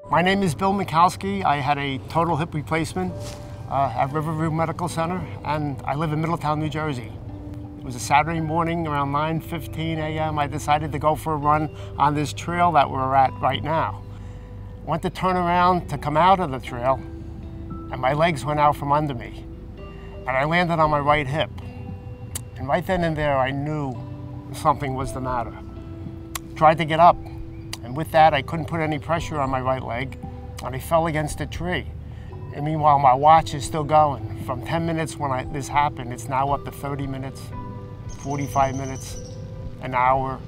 My name is Bill Mikowski. I had a total hip replacement at Riverview Medical Center, and I live in Middletown, New Jersey. It was a Saturday morning around 9:15 a.m. I decided to go for a run on this trail that we're at right now. Went to turn around to come out of the trail, and my legs went out from under me, and I landed on my right hip. And right then and there, I knew something was the matter. Tried to get up, and with that, I couldn't put any pressure on my right leg, and I fell against a tree. And meanwhile, my watch is still going. From 10 minutes when this happened, it's now up to 30 minutes, 45 minutes, an hour.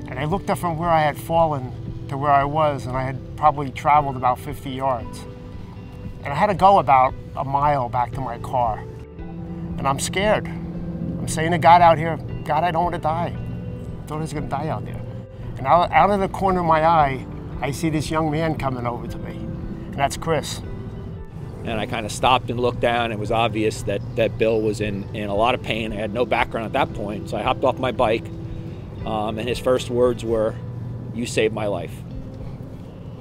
And I looked up from where I had fallen to where I was, and I had probably traveled about 50 yards. And I had to go about a mile back to my car. And I'm scared. I'm saying to God out here, God, I don't want to die. I thought I was going to die out there. And out of the corner of my eye, I see this young man coming over to me, and that's Chris. And I kind of stopped and looked down. It was obvious that Bill was in a lot of pain. I had no background at that point, so I hopped off my bike, and his first words were, "You saved my life."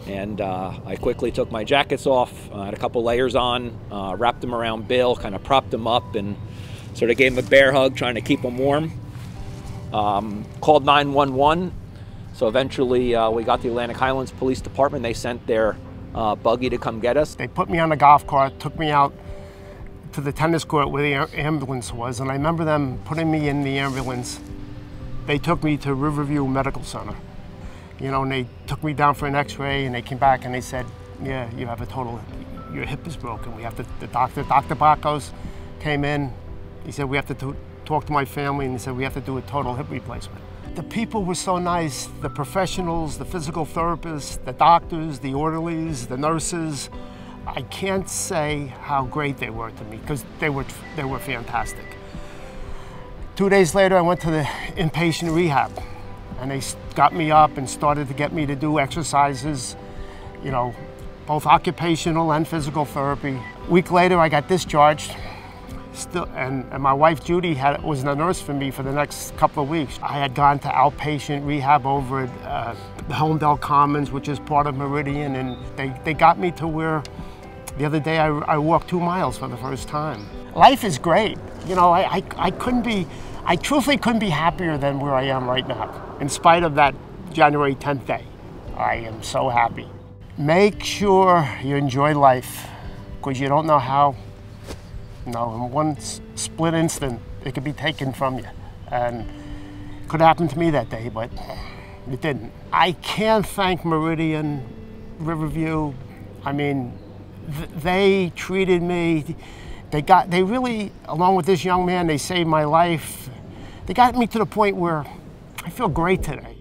And I quickly took my jackets off, had a couple layers on, wrapped them around Bill, kind of propped him up, and sort of gave him a bear hug, trying to keep him warm. Called 911. So eventually we got the Atlantic Highlands Police Department. They sent their buggy to come get us. They put me on a golf cart, took me out to the tennis court where the ambulance was, and I remember them putting me in the ambulance. They took me to Riverview Medical Center. You know, and they took me down for an x-ray, and they came back and they said, yeah, you have your hip is broken. We have to, Dr. Bacos came in. He said, we have to talk to my family, and he said, we have to do a total hip replacement. The people were so nice, the professionals, the physical therapists, the doctors, the orderlies, the nurses. I can't say how great they were to me, because they were fantastic. 2 days later, I went to the inpatient rehab, and they got me up and started to get me to do exercises, you know, both occupational and physical therapy. A week later, I got discharged. And my wife Judy was a nurse for me for the next couple of weeks. I had gone to outpatient rehab over at the Holmdel Commons, which is part of Meridian, and they got me to where the other day I walked 2 miles for the first time. Life is great. You know, I truthfully couldn't be happier than where I am right now. In spite of that January 10th day, I am so happy. Make sure you enjoy life, because you don't know how. No, in one split instant, it could be taken from you. And it could happen to me that day, but it didn't. I can't thank Meridian, Riverview. I mean, they treated me, they really, along with this young man, they saved my life. They got me to the point where I feel great today.